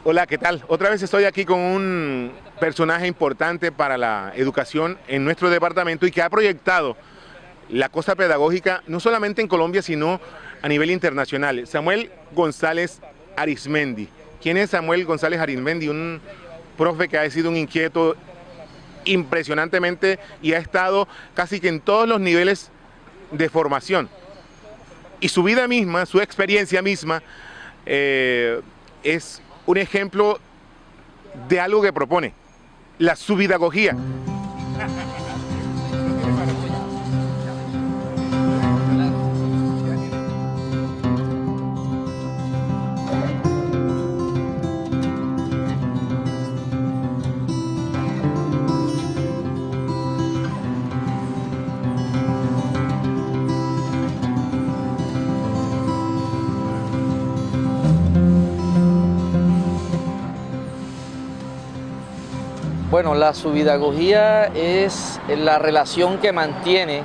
Hola, ¿qué tal? Otra vez estoy aquí con un personaje importante para la educación en nuestro departamento y que ha proyectado la cosa pedagógica no solamente en Colombia, sino a nivel internacional. Samuel González Arizmendi. ¿Quién es Samuel González Arizmendi? Un profe que ha sido un inquieto impresionantemente y ha estado casi que en todos los niveles de formación. Y su vida misma, su experiencia misma, es un ejemplo de algo que propone, la subidagogía. Bueno, la subidagogía es la relación que mantiene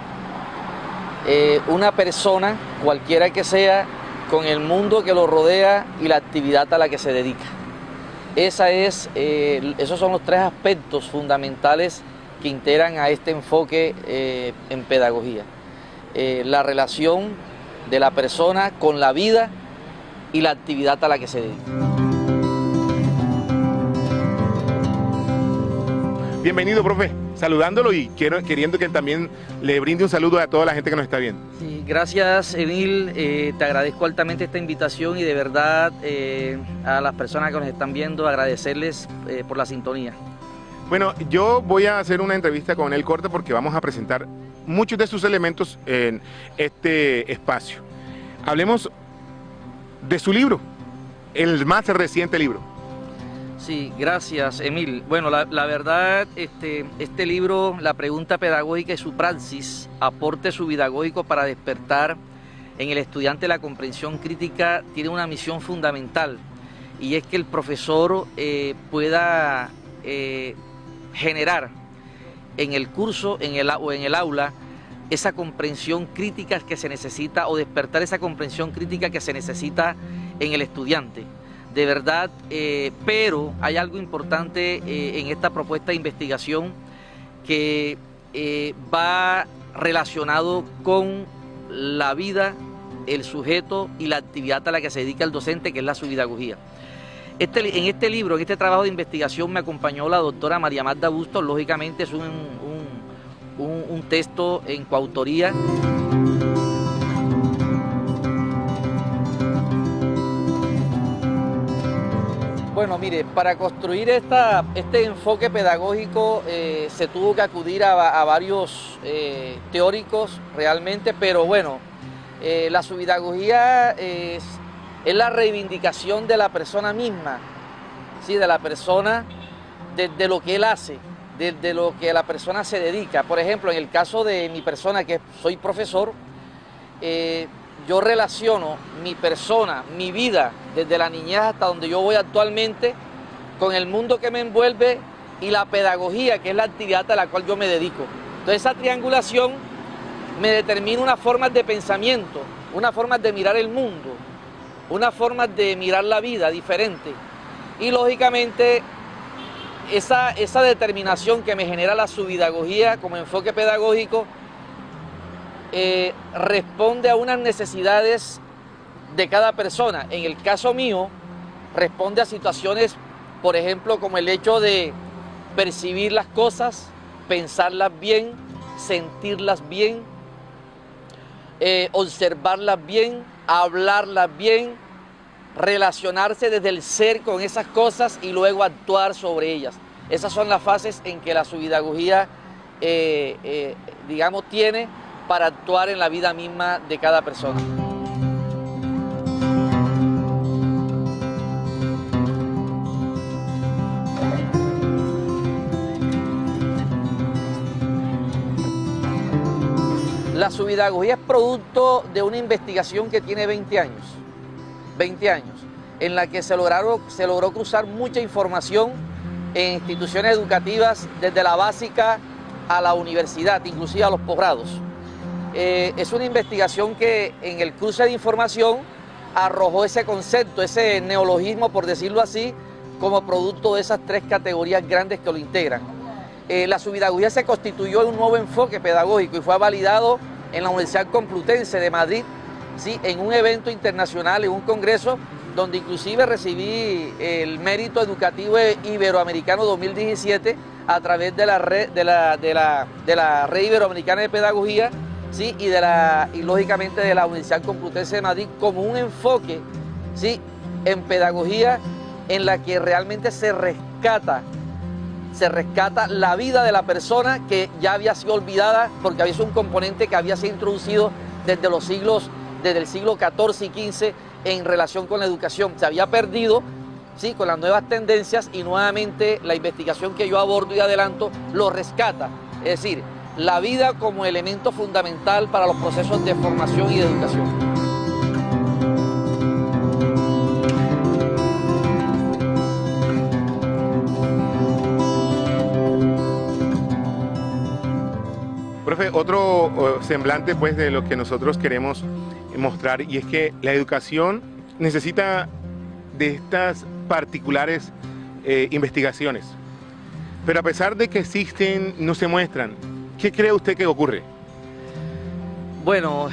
una persona, cualquiera que sea, con el mundo que lo rodea y la actividad a la que se dedica. Esos son los tres aspectos fundamentales que integran a este enfoque en pedagogía. La relación de la persona con la vida y la actividad a la que se dedica. Bienvenido, profe, saludándolo y queriendo que él también le brinde un saludo a toda la gente que nos está viendo. Sí, gracias, Emil, te agradezco altamente esta invitación y de verdad a las personas que nos están viendo agradecerles por la sintonía. Bueno, yo voy a hacer una entrevista con él corta porque vamos a presentar muchos de sus elementos en este espacio. Hablemos de su libro, el más reciente libro. Sí, gracias, Emil. Bueno, la verdad, este libro, La pregunta pedagógica y su praxis, aporte subidagógico para despertar en el estudiante la comprensión crítica, tiene una misión fundamental, y es que el profesor pueda generar en el curso o en el aula esa comprensión crítica que se necesita, o despertar esa comprensión crítica que se necesita en el estudiante. De verdad, pero hay algo importante en esta propuesta de investigación que va relacionado con la vida, el sujeto y la actividad a la que se dedica el docente, que es la subidagogía. En este libro, en este trabajo de investigación, me acompañó la doctora María Magda Bustos. Lógicamente es un texto en coautoría. Bueno, mire, para construir este enfoque pedagógico se tuvo que acudir a varios teóricos realmente, pero bueno, la subidagogía es la reivindicación de la persona misma, ¿sí? De la persona, de lo que él hace, de lo que la persona se dedica. Por ejemplo, en el caso de mi persona, que soy profesor, yo relaciono mi persona, mi vida, desde la niñez hasta donde yo voy actualmente, con el mundo que me envuelve y la pedagogía, que es la actividad a la cual yo me dedico. Entonces esa triangulación me determina unas formas de pensamiento, unas formas de mirar el mundo, unas formas de mirar la vida diferente. Y lógicamente esa determinación que me genera la subidagogía como enfoque pedagógico responde a unas necesidades de cada persona. En el caso mío, responde a situaciones, por ejemplo, como el hecho de percibir las cosas, pensarlas bien, sentirlas bien, observarlas bien, hablarlas bien, relacionarse desde el ser con esas cosas y luego actuar sobre ellas. Esas son las fases en que la subidagogía, digamos, tiene para actuar en la vida misma de cada persona. La subidagogía es producto de una investigación que tiene 20 años, en la que se logró cruzar mucha información en instituciones educativas, desde la básica a la universidad, inclusive a los posgrados. Es una investigación que en el cruce de información arrojó ese concepto, ese neologismo, por decirlo así, como producto de esas tres categorías grandes que lo integran. La subpedagogía se constituyó en un nuevo enfoque pedagógico y fue validado en la Universidad Complutense de Madrid, ¿sí?, en un evento internacional, en un congreso, donde inclusive recibí el mérito educativo iberoamericano 2017 a través de la red iberoamericana de pedagogía, ¿sí?, y lógicamente de la Universidad Complutense de Madrid, como un enfoque, ¿sí?, en pedagogía en la que realmente se rescata la vida de la persona que ya había sido olvidada, porque había sido un componente que había sido introducido desde el siglo XIV y XV en relación con la educación. Se había perdido, sí, con las nuevas tendencias, y nuevamente la investigación que yo abordo y adelanto lo rescata. Es decir, la vida como elemento fundamental para los procesos de formación y de educación. Profe, otro semblante pues de lo que nosotros queremos mostrar, y es que la educación necesita de estas particulares investigaciones, pero a pesar de que existen, no se muestran. ¿Qué cree usted que ocurre? Bueno,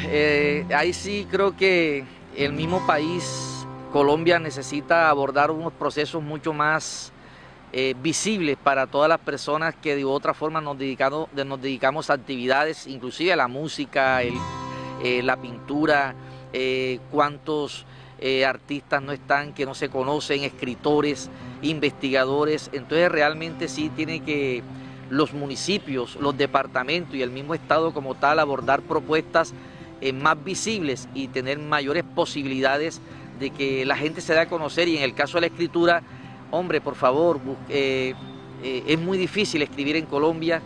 ahí sí creo que el mismo país, Colombia, necesita abordar unos procesos mucho más visibles para todas las personas que de otra forma nos dedicamos a actividades, inclusive a la música, la pintura, cuántos artistas no están, que no se conocen, escritores, investigadores. Entonces realmente sí tiene que los municipios, los departamentos y el mismo Estado como tal abordar propuestas más visibles y tener mayores posibilidades de que la gente se dé a conocer. Y en el caso de la escritura, hombre, por favor, es muy difícil escribir en Colombia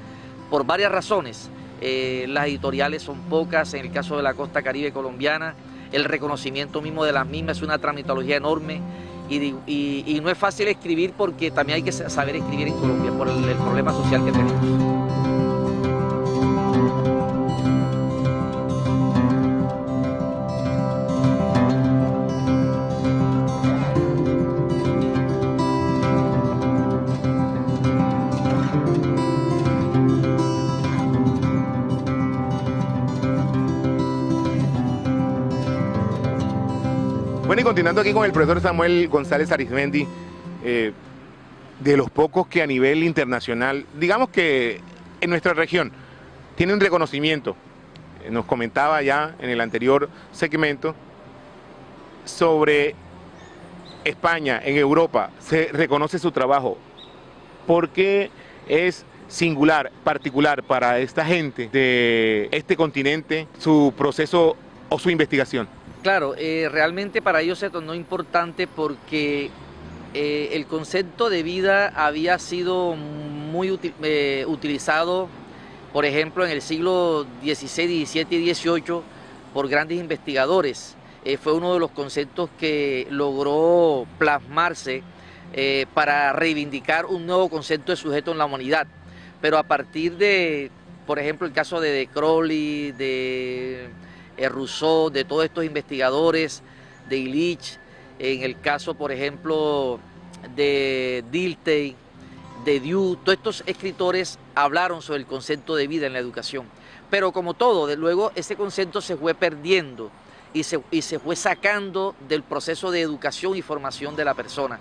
por varias razones. Las editoriales son pocas, en el caso de la costa caribe colombiana, el reconocimiento mismo de las mismas es una tramitología enorme, y no es fácil escribir porque también hay que saber escribir en Colombia por el problema social que tenemos. Bueno, y continuando aquí con el profesor Samuel González Arizmendi, de los pocos que a nivel internacional, digamos que en nuestra región, tiene un reconocimiento. Nos comentaba ya en el anterior segmento sobre España, en Europa, se reconoce su trabajo. ¿Por qué es singular, particular para esta gente de este continente su proceso o su investigación? Claro, realmente para ellos se tornó importante porque el concepto de vida había sido muy utilizado, por ejemplo, en el siglo XVI, XVII y XVIII por grandes investigadores. Fue uno de los conceptos que logró plasmarse para reivindicar un nuevo concepto de sujeto en la humanidad. Pero a partir de, por ejemplo, el caso de Crowley, de Rousseau, de todos estos investigadores, de Illich, en el caso, por ejemplo, de Dilthey, de Diu, todos estos escritores hablaron sobre el concepto de vida en la educación. Pero como todo, de luego ese concepto se fue perdiendo y se fue sacando del proceso de educación y formación de la persona.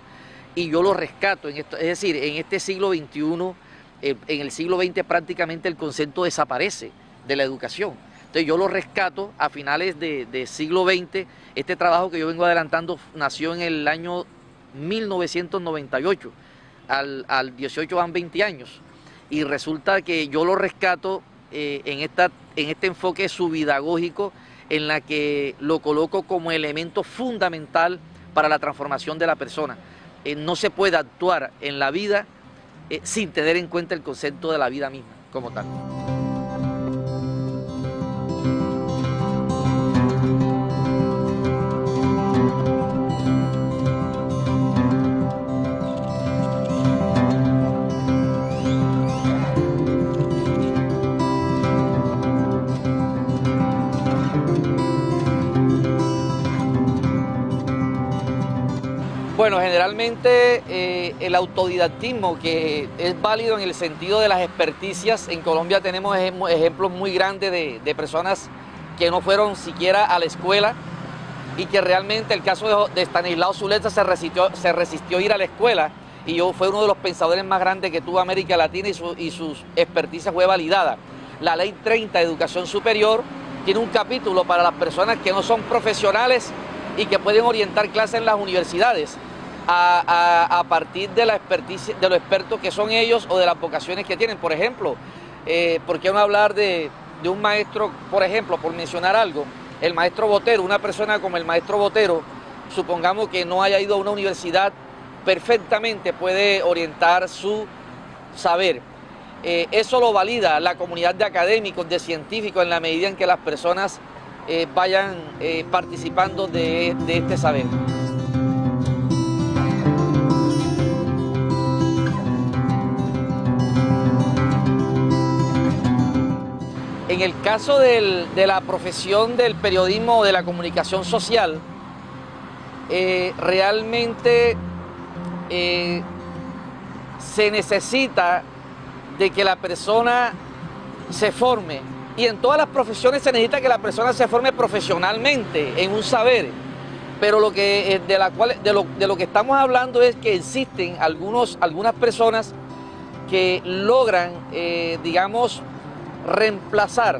Y yo lo rescato en esto, es decir, en este siglo XXI, en el siglo XX prácticamente el concepto desaparece de la educación. Entonces yo lo rescato a finales de siglo XX. Este trabajo que yo vengo adelantando nació en el año 1998, al 18 van 20 años, y resulta que yo lo rescato en este enfoque subpedagógico en la que lo coloco como elemento fundamental para la transformación de la persona. No se puede actuar en la vida sin tener en cuenta el concepto de la vida misma como tal. Bueno, generalmente el autodidactismo, que es válido en el sentido de las experticias, en Colombia tenemos ejemplos muy grandes de personas que no fueron siquiera a la escuela y que realmente el caso de Estanislao Zuleta se resistió a ir a la escuela y fue uno de los pensadores más grandes que tuvo América Latina y sus experticias fue validada. La Ley 30 de Educación Superior tiene un capítulo para las personas que no son profesionales y que pueden orientar clases en las universidades a partir de la experticia, de los expertos que son ellos o de las vocaciones que tienen. Por ejemplo, ¿por qué no hablar de un maestro, por ejemplo, por mencionar algo? El maestro Botero, una persona como el maestro Botero, supongamos que no haya ido a una universidad, perfectamente puede orientar su saber. Eso lo valida la comunidad de académicos, de científicos, en la medida en que las personas vayan participando de este saber. En el caso de la profesión del periodismo o de la comunicación social, realmente se necesita de que la persona se forme, y en todas las profesiones se necesita que la persona se forme profesionalmente en un saber, pero de lo que estamos hablando es que existen algunas personas que logran, digamos, reemplazar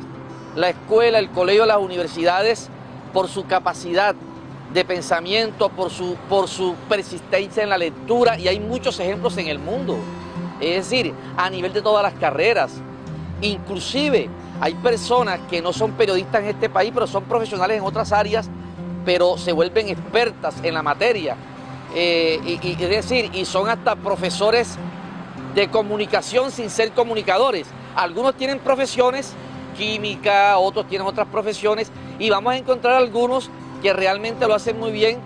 la escuela, el colegio, las universidades por su capacidad de pensamiento, por su persistencia en la lectura, y hay muchos ejemplos en el mundo, es decir, a nivel de todas las carreras. Inclusive hay personas que no son periodistas en este país, pero son profesionales en otras áreas, pero se vuelven expertas en la materia, es decir, y son hasta profesores de comunicación sin ser comunicadores. Algunos tienen profesiones, química, otros tienen otras profesiones, y vamos a encontrar algunos que realmente lo hacen muy bien,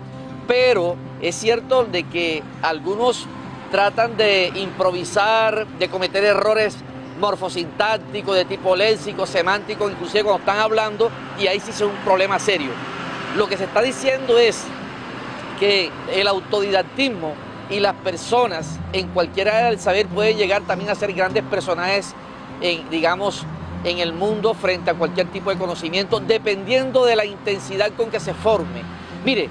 pero es cierto de que algunos tratan de improvisar, de cometer errores morfosintácticos, de tipo léxico, semántico, inclusive cuando están hablando, y ahí sí es un problema serio. Lo que se está diciendo es que el autodidactismo y las personas en cualquier área del saber pueden llegar también a ser grandes personajes digamos, en el mundo frente a cualquier tipo de conocimiento, dependiendo de la intensidad con que se forme. Mire,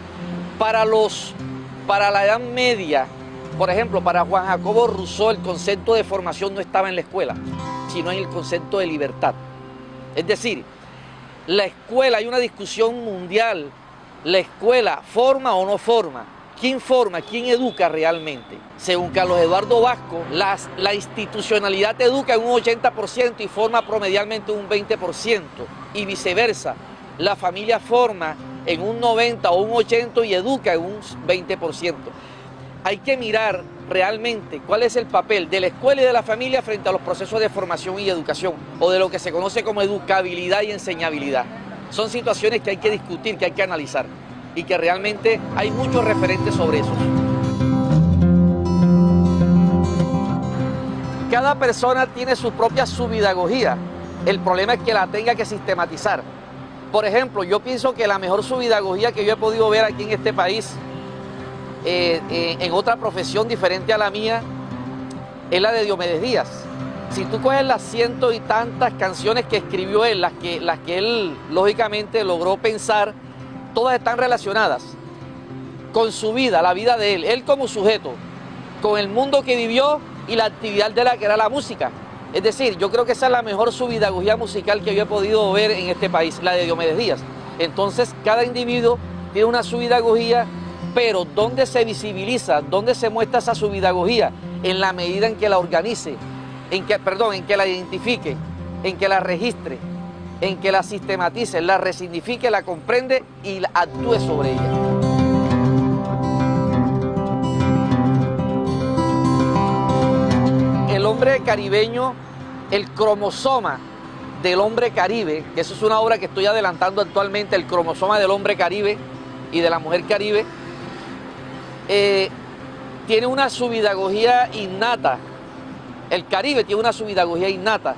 para la Edad Media, por ejemplo, para Juan Jacobo Rousseau, el concepto de formación no estaba en la escuela, sino en el concepto de libertad. Es decir, la escuela, hay una discusión mundial, ¿la escuela forma o no forma? ¿Quién forma? ¿Quién educa realmente? Según Carlos Eduardo Vasco, la institucionalidad educa en un 80% y forma promedialmente un 20%, y viceversa. La familia forma en un 90 o un 80% y educa en un 20%. Hay que mirar realmente cuál es el papel de la escuela y de la familia frente a los procesos de formación y educación, o de lo que se conoce como educabilidad y enseñabilidad. Son situaciones que hay que discutir, que hay que analizar, y que realmente hay muchos referentes sobre eso. Cada persona tiene su propia subpedagogía. El problema es que la tenga que sistematizar. Por ejemplo, yo pienso que la mejor subpedagogía que yo he podido ver aquí en este país, en otra profesión diferente a la mía, es la de Diomedes Díaz. Si tú coges las cientos y tantas canciones que escribió él, las que él lógicamente logró pensar, todas están relacionadas con su vida, la vida de él como sujeto, con el mundo que vivió y la actividad de la que era la música. Es decir, yo creo que esa es la mejor subpedagogía musical que yo he podido ver en este país, la de Diomedes Díaz. Entonces, cada individuo tiene una subpedagogía, pero ¿dónde se visibiliza? ¿Dónde se muestra esa subpedagogía? En la medida en que la organice, en que la identifique, en que la registre, en que la sistematice, la resignifique, la comprende y actúe sobre ella. El hombre caribeño, el cromosoma del hombre caribe, que eso es una obra que estoy adelantando actualmente, el cromosoma del hombre caribe y de la mujer caribe, tiene una subpedagogía innata. El Caribe tiene una subpedagogía innata,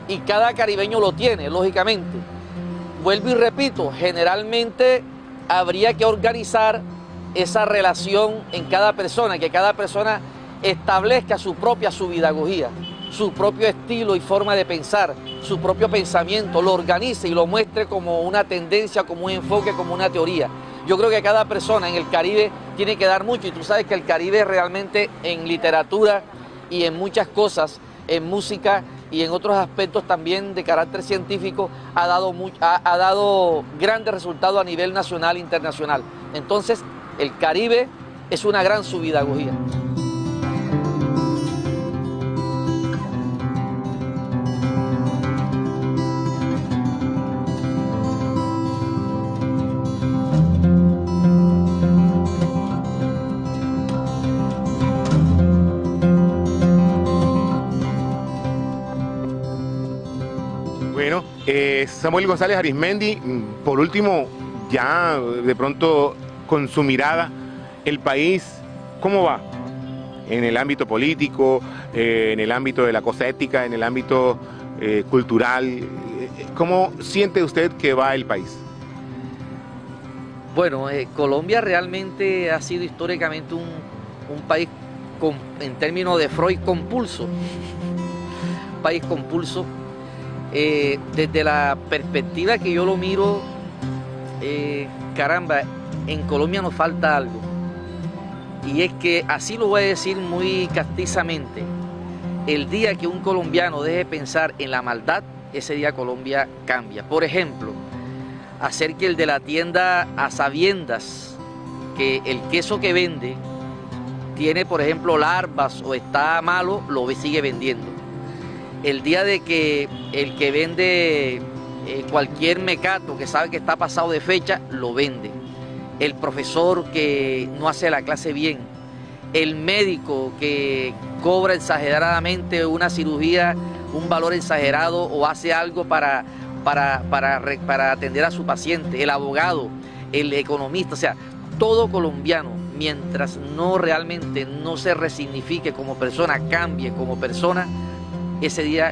y cada caribeño lo tiene, lógicamente. Vuelvo y repito, generalmente habría que organizar esa relación en cada persona, que cada persona establezca su propia subidagogía, su propio estilo y forma de pensar, su propio pensamiento, lo organice y lo muestre como una tendencia, como un enfoque, como una teoría. Yo creo que cada persona en el Caribe tiene que dar mucho, y tú sabes que el Caribe realmente en literatura y en muchas cosas, en música y en otros aspectos también de carácter científico, ha dado grandes resultados a nivel nacional e internacional. Entonces, el Caribe es una gran subidagogía. Bueno, Samuel González Arizmendi, por último, ya de pronto con su mirada, el país, ¿cómo va? En el ámbito político, en el ámbito de la cosa ética, en el ámbito cultural, ¿cómo siente usted que va el país? Bueno, Colombia realmente ha sido históricamente un país en términos de Freud compulso, un país compulso. Desde la perspectiva que yo lo miro, caramba, en Colombia nos falta algo. Y es que, así lo voy a decir muy castizamente, el día que un colombiano deje de pensar en la maldad, ese día Colombia cambia. Por ejemplo, hacer que el de la tienda, a sabiendas que el queso que vende tiene, por ejemplo, larvas o está malo, lo sigue vendiendo. El día de que el que vende cualquier mecato que sabe que está pasado de fecha, lo vende. El profesor que no hace la clase bien, el médico que cobra exageradamente una cirugía, un valor exagerado, o hace algo para atender a su paciente, el abogado, el economista, o sea, todo colombiano, mientras realmente no se resignifique como persona, cambie como persona, ese día,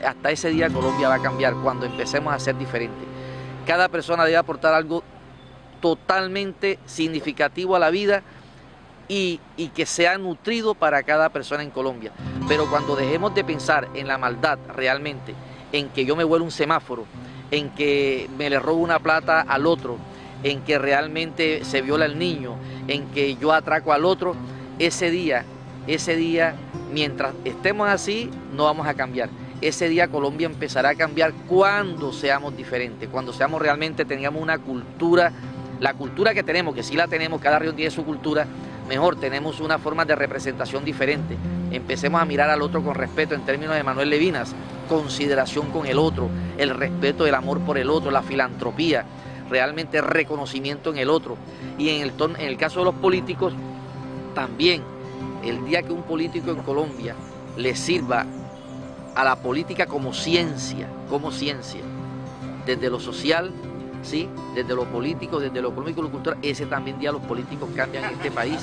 hasta ese día Colombia va a cambiar, cuando empecemos a ser diferentes. Cada persona debe aportar algo totalmente significativo a la vida y que sea nutrido para cada persona en Colombia. Pero cuando dejemos de pensar en la maldad realmente, en que yo me vuelo un semáforo, en que me le robo una plata al otro, en que realmente se viola al niño, en que yo atraco al otro, ese día, mientras estemos así, no vamos a cambiar. Ese día Colombia empezará a cambiar cuando seamos diferentes, cuando seamos realmente, tengamos una cultura, la cultura que tenemos, que sí la tenemos, cada región tiene su cultura, mejor, tenemos una forma de representación diferente. Empecemos a mirar al otro con respeto, en términos de Manuel Levinas, consideración con el otro, el respeto, el amor por el otro, la filantropía, realmente reconocimiento en el otro. Y en el caso de los políticos, también, el día que un político en Colombia le sirva a la política como ciencia, desde lo social, ¿sí? Desde lo político, desde lo económico y lo cultural, ese también día los políticos cambian este país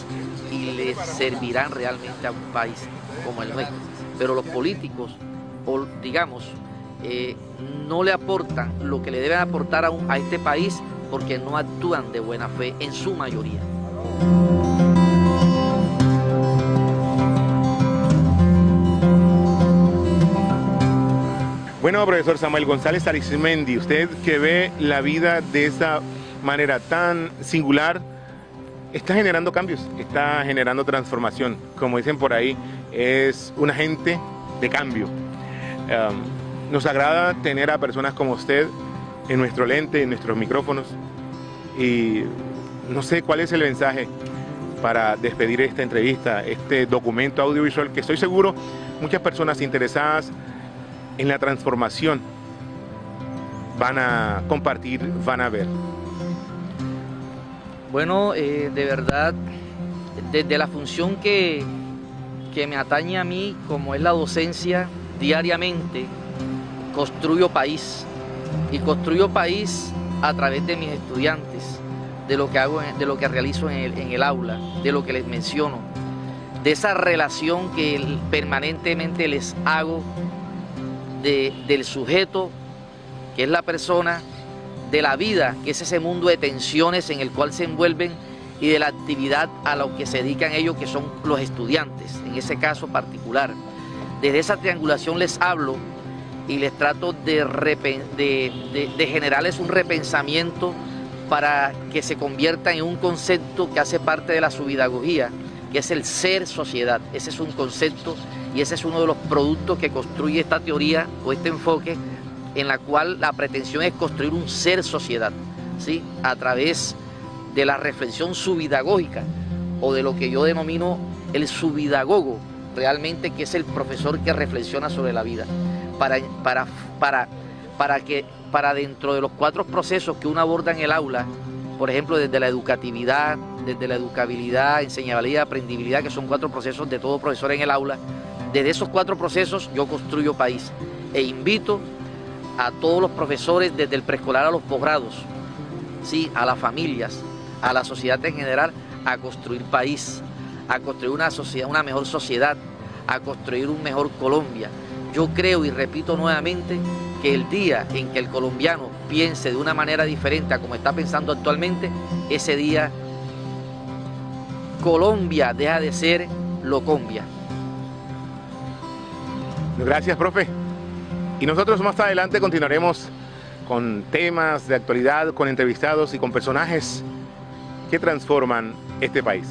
y le servirán realmente a un país como el nuestro. Pero los políticos, digamos, no le aportan lo que le deben aportar a este país, porque no actúan de buena fe en su mayoría. Bueno, profesor Samuel González Arizmendi, usted que ve la vida de esa manera tan singular, está generando cambios, está generando transformación. Como dicen por ahí, es un agente de cambio. Nos agrada tener a personas como usted en nuestro lente, en nuestros micrófonos. Y no sé cuál es el mensaje para despedir esta entrevista, este documento audiovisual que estoy seguro muchas personas interesadas en la transformación van a compartir, van a ver. Bueno, de verdad, desde la función que me atañe a mí, como es la docencia, diariamente construyo país, y construyo país a través de mis estudiantes, de lo que hago, de lo que realizo en el aula, de lo que les menciono, de esa relación que permanentemente les hago del sujeto, que es la persona, de la vida, que es ese mundo de tensiones en el cual se envuelven, y de la actividad a lo que se dedican ellos, que son los estudiantes, en ese caso particular. Desde esa triangulación les hablo y les trato de generarles un repensamiento para que se convierta en un concepto que hace parte de la subpedagogía, que es el ser sociedad. Ese es un concepto y ese es uno de los productos que construye esta teoría o este enfoque, en la cual la pretensión es construir un ser sociedad, ¿sí? A través de la reflexión subpedagógica o de lo que yo denomino el subpedagogo, realmente, que es el profesor que reflexiona sobre la vida, para dentro de los 4 procesos que uno aborda en el aula, por ejemplo, desde la educatividad, desde la educabilidad, enseñabilidad, aprendibilidad, que son 4 procesos de todo profesor en el aula. Desde esos 4 procesos yo construyo país e invito a todos los profesores, desde el preescolar a los posgrados, ¿sí?, a las familias, a la sociedad en general, a construir país, a construir una sociedad, una mejor sociedad, a construir un mejor Colombia. Yo creo y repito nuevamente que el día en que el colombiano piense de una manera diferente a como está pensando actualmente, ese día Colombia deja de ser Locombia. Gracias, profe. Y nosotros más adelante continuaremos con temas de actualidad, con entrevistados y con personajes que transforman este país.